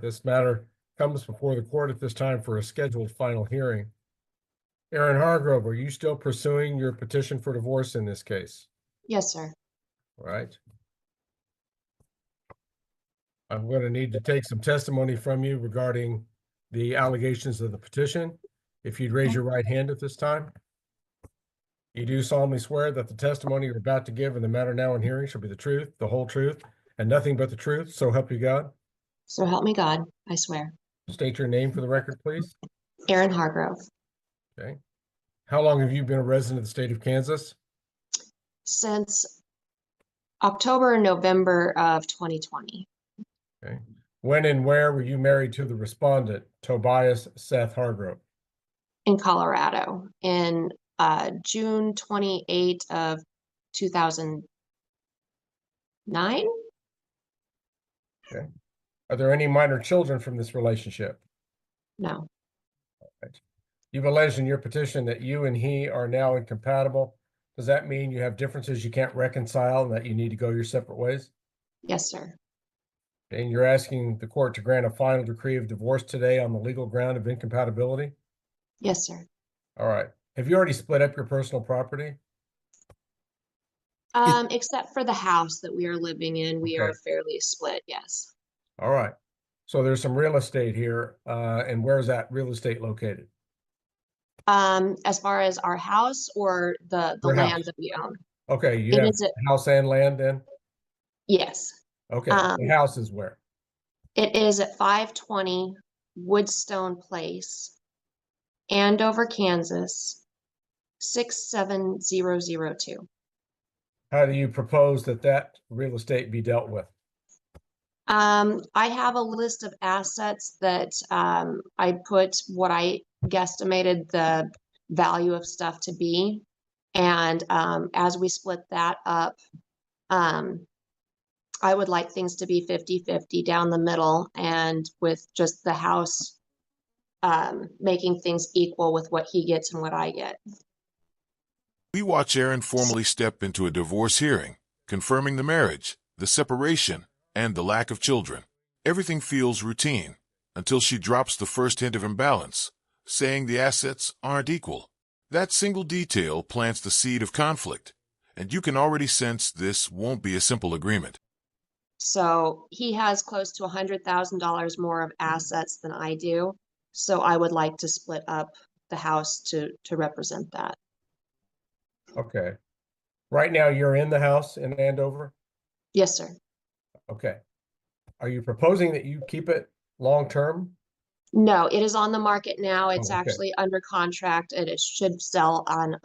This matter comes before the court at this time for a scheduled final hearing. Aaron Hargrove, are you still pursuing your petition for divorce in this case? Yes, sir. All right. I'm going to need to take some testimony from you regarding the allegations of the petition. If you'd raise your right hand at this time. You do solemnly swear that the testimony you're about to give in the matter now in hearing shall be the truth, the whole truth, and nothing but the truth, so help you God? So help me God, I swear. State your name for the record, please. Aaron Hargrove. Okay. How long have you been a resident of the state of Kansas? Since October and November of 2020. Okay. When and where were you married to the respondent, Tobias Seth Hargrove? In Colorado in June 28 of 2009. Okay. Are there any minor children from this relationship? No. Right. You've alleged in your petition that you and he are now incompatible. Does that mean you have differences you can't reconcile and that you need to go your separate ways? Yes, sir. And you're asking the court to grant a final decree of divorce today on the legal ground of incompatibility? Yes, sir. All right. Have you already split up your personal property? Except for the house that we are living in, we are fairly split, yes. All right. So there's some real estate here. And where's that real estate located? As far as our house or the Your land house. that we own. Okay, you It have is a, house and land then? yes. Okay, the house is where? It is at 520 Woodstone Place, Andover, Kansas, 67002. How do you propose that that real estate be dealt with? I have a list of assets that I put what I guesstimated the value of stuff to be. And as we split that up, I would like things to be 50-50 down the middle, and with just the house making things equal with what he gets and what I get. We watch Aaron formally step into a divorce hearing, confirming the marriage, the separation, and the lack of children. Everything feels routine until she drops the first hint of imbalance, saying the assets aren't equal. That single detail plants the seed of conflict, and you can already sense this won't be a simple agreement. So he has close to $100,000 more of assets than I do. So I would like to split up the house to represent that. Okay. Right now you're in the house in Andover? Yes, sir. Okay. Are you proposing that you keep it long-term? No, it is on the market now. It's okay. actually under contract and it should sell on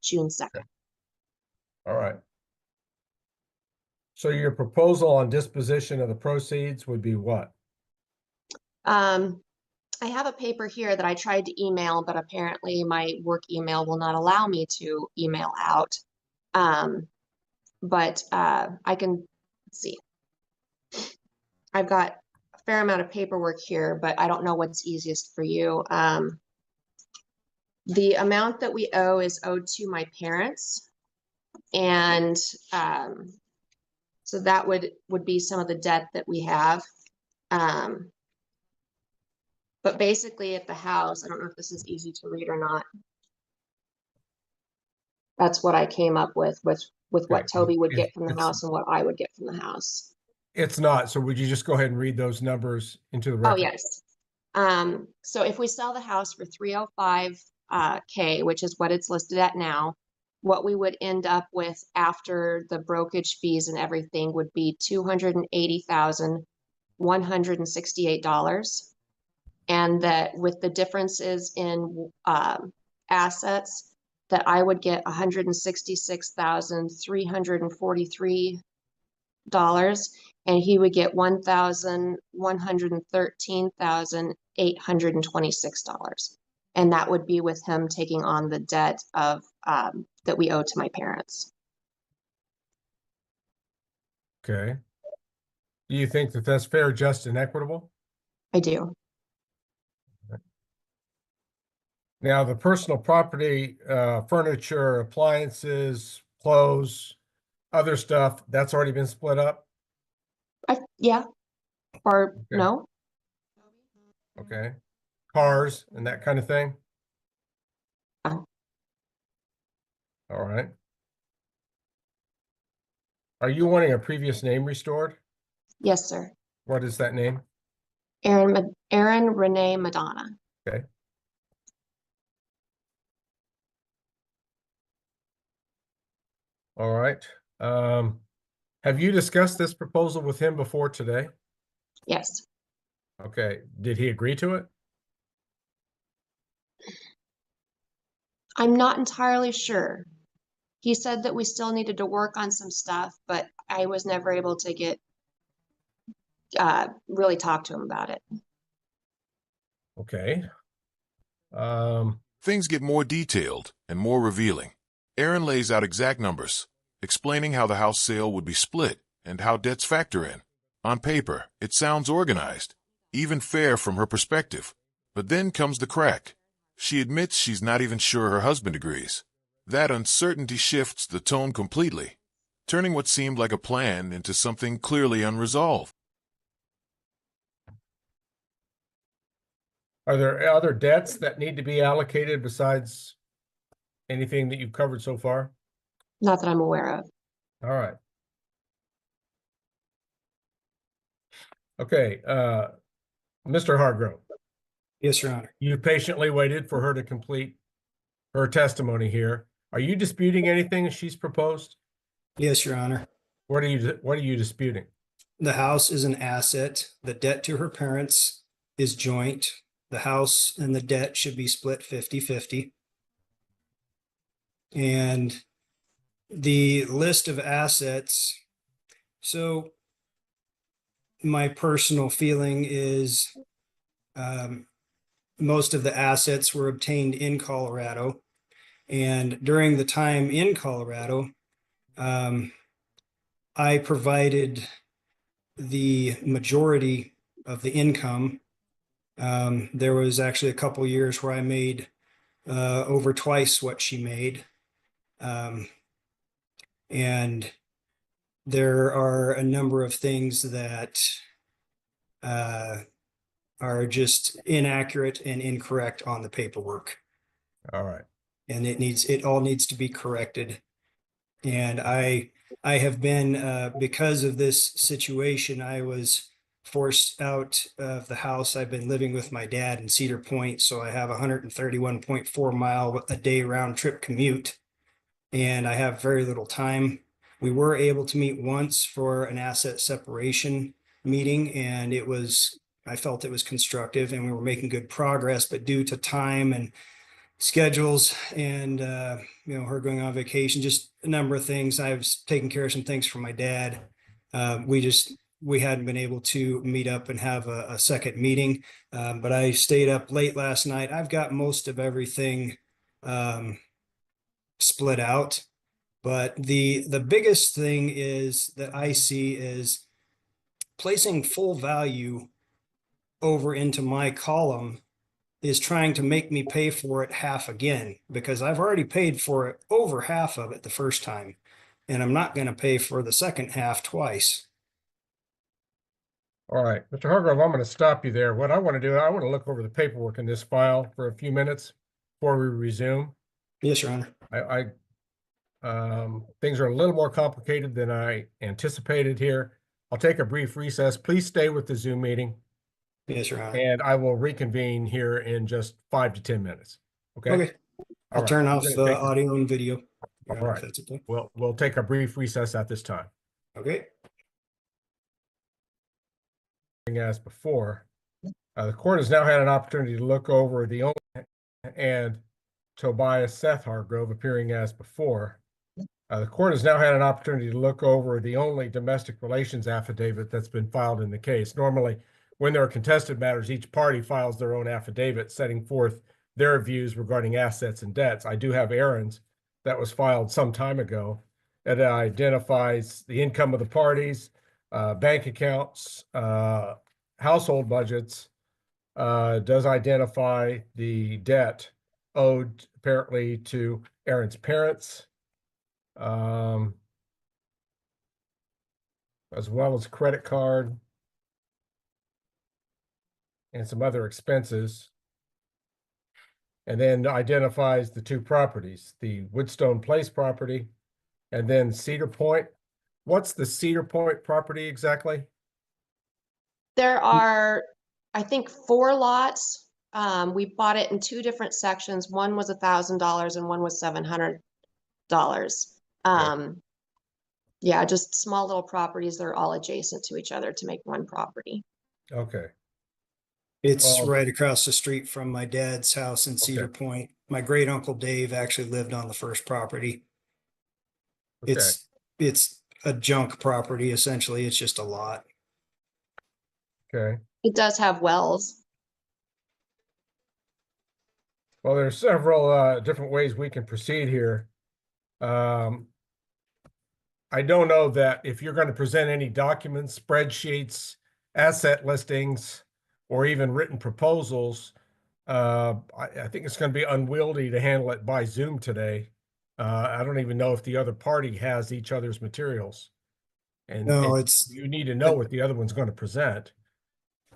June 2nd. Okay. All right. So your proposal on disposition of the proceeds would be what? I have a paper here that I tried to email, but apparently my work email will not allow me to email out. But I can see. I've got a fair amount of paperwork here, but I don't know what's easiest for you. The amount that we owe is owed to my parents. And so that would be some of the debt that we have. But basically at the house, I don't know if this is easy to read or not. That's what I came up with what Toby would get from the house and what I would get from the house. It's not. So would you just go ahead and read those numbers into the record? Oh, yes. So if we sell the house for 305K, which is what it's listed at now, what we would end up with after the brokerage fees and everything would be $280,168. And that with the differences in assets, that I would get $166,343, and he would get $1,113,826. And that would be with him taking on the debt of that we owe to my parents. Okay. Do you think that that's fair, just, and equitable? I do. Now, the personal property, furniture, appliances, clothes, other stuff, that's already been split up? Yeah. Or Okay. no? Okay. Cars and that kind of thing? Yeah. All right. Are you wanting a previous name restored? Yes, sir. What is that name? Aaron Renee Madonna. Okay. All right. Have you discussed this proposal with him before today? Yes. Okay. Did he agree to it? I'm not entirely sure. He said that we still needed to work on some stuff, but I was never able to get really talk to him about it. Okay. Things get more detailed and more revealing. Aaron lays out exact numbers, explaining how the house sale would be split and how debts factor in. On paper, it sounds organized, even fair from her perspective. But then comes the crack. She admits she's not even sure her husband agrees. That uncertainty shifts the tone completely, turning what seemed like a plan into something clearly unresolved. Are there other debts that need to be allocated besides anything that you've covered so far? Not that I'm aware of. All right. Okay, Mr. Hargrove, Yes, Your Honor. you patiently waited for her to complete her testimony here. Are you disputing anything she's proposed? Yes, Your Honor. What are you disputing? The house is an asset. The debt to her parents is joint. The house and the debt should be split 50-50. And the list of assets, so my personal feeling is most of the assets were obtained in Colorado. And during the time in Colorado, I provided the majority of the income. There was actually a couple years where I made over twice what she made. And there are a number of things that are just inaccurate and incorrect on the paperwork. All right. And it all needs to be corrected. And I have been, because of this situation, I was forced out of the house. I've been living with my dad in Cedar Point, so I have a 131.4 mile a day round trip commute, and I have very little time. We were able to meet once for an asset separation meeting, and I felt it was constructive and we were making good progress, but due to time and schedules and her going on vacation, just a number of things. I was taking care of some things for my dad. We hadn't been able to meet up and have a second meeting, but I stayed up late last night. I've got most of everything split out, but the biggest thing is that I see is placing full value over into my column is trying to make me pay for it half again, because I've already paid for it over half of it the first time, and I'm not going to pay for the second half twice. All right, Mr. Hargrove, I'm going to stop you there. What I want to do, I want to look over the paperwork in this file for a few minutes before we resume. Yes, Your Honor. Things are a little more complicated than I anticipated here. I'll take a brief recess. Please stay with the Zoom meeting. Yes, Your Honor. And I will reconvene here in just 5 to 10 minutes. Okay. Okay. I'll All right. turn I'm off gonna the take- audio and video. Your All Honor, right. if that's okay. We'll take a brief recess at this time. Okay. As before, the court has now had an opportunity to look over the only and Tobias Seth Hargrove appearing as before. The court has now had an opportunity to look over the only domestic relations affidavit that's been filed in the case. Normally, when there are contested matters, each party files their own affidavit setting forth their views regarding assets and debts. I do have Aaron's that was filed some time ago. It identifies the income of the parties, bank accounts, household budgets, does identify the debt owed apparently to Aaron's parents, as well as credit card. and some other expenses. And then identifies the two properties, the Woodstone Place property and then Cedar Point. What's the Cedar Point property exactly? There are, I think, 4 lots. We bought it in 2 different sections. One was $1,000 and one was $700. Yeah, just small little properties that are all adjacent to each other to make one property. Okay, It's Oh. right across the street from my dad's house in Cedar Okay. Point. My great uncle Dave actually lived on the first property. okay, It's a junk property, essentially. It's just a lot. okay. It does have wells. Well, there's several different ways we can proceed here. I don't know that if you're going to present any documents, spreadsheets, asset listings, or even written proposals, I think it's going to be unwieldy to handle it by Zoom today. I don't even know if the other party has each other's materials. And No, it's you need to know what the other one's going to present.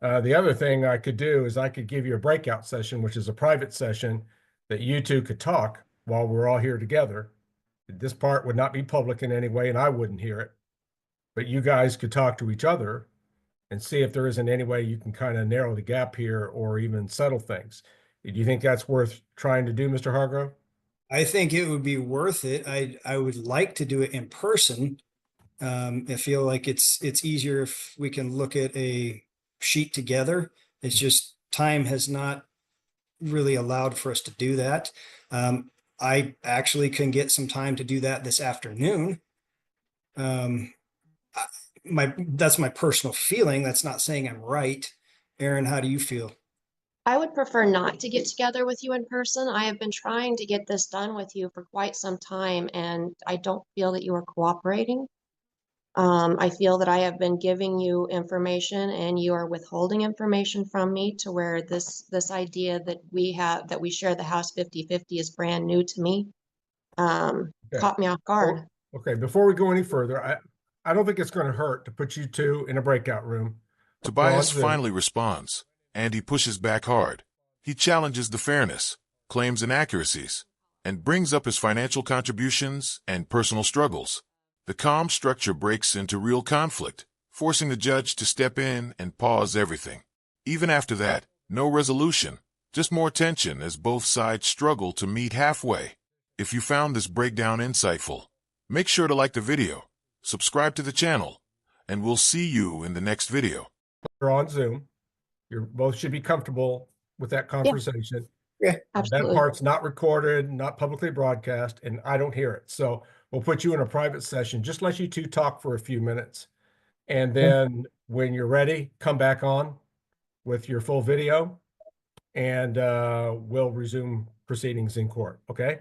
The other thing I could do is I could give you a breakout session, which is a private session that you two could talk while we're all here together. This part would not be public in any way, and I wouldn't hear it. But you guys could talk to each other and see if there isn't any way you can kind of narrow the gap here or even settle things. Do you think that's worth trying to do, Mr. Hargrove? I think it would be worth it. I would like to do it in person. I feel like it's easier if we can look at a sheet together. It's just time has not really allowed for us to do that. I actually can get some time to do that this afternoon. That's my personal feeling. That's not saying I'm right. Aaron, how do you feel? I would prefer not to get together with you in person. I have been trying to get this done with you for quite some time, and I don't feel that you are cooperating. I feel that I have been giving you information and you are withholding information from me to where this idea that we share the house 50-50 is brand new to me. Okay. Caught me off guard. Okay, before we go any further, I don't think it's going to hurt to put you two in a breakout room. Tobias Zoom. finally responds, and he pushes back hard. He challenges the fairness, claims inaccuracies, and brings up his financial contributions and personal struggles. The calm structure breaks into real conflict, forcing the judge to step in and pause everything. Even after that, no resolution, just more tension as both sides struggle to meet halfway. If you found this breakdown insightful, make sure to like the video, subscribe to the channel, and we'll see you in the next video. You're on Zoom. You both should be comfortable with that conversation. That Absolutely. part's not recorded, not publicly broadcast, and I don't hear it. So we'll put you in a private session, just let you two talk for a few minutes. And then when you're ready, come back on with your full video and we'll resume proceedings in court. Okay?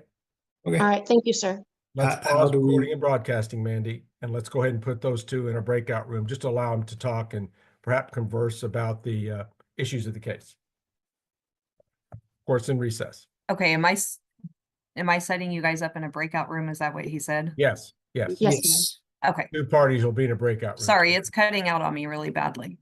Okay. All right. Thank you, sir. Let's How pause do we- recording and broadcasting, Mandy, and let's go ahead and put those two in a breakout room, just to allow them to talk and perhaps converse about the issues of the case. Court's in recess. Okay, am I setting you guys up in a breakout room? Is that what he said? Yes, yes. Yes, Yes. Okay, Two parties will be in a breakout room. sorry, it's cutting out on me really badly.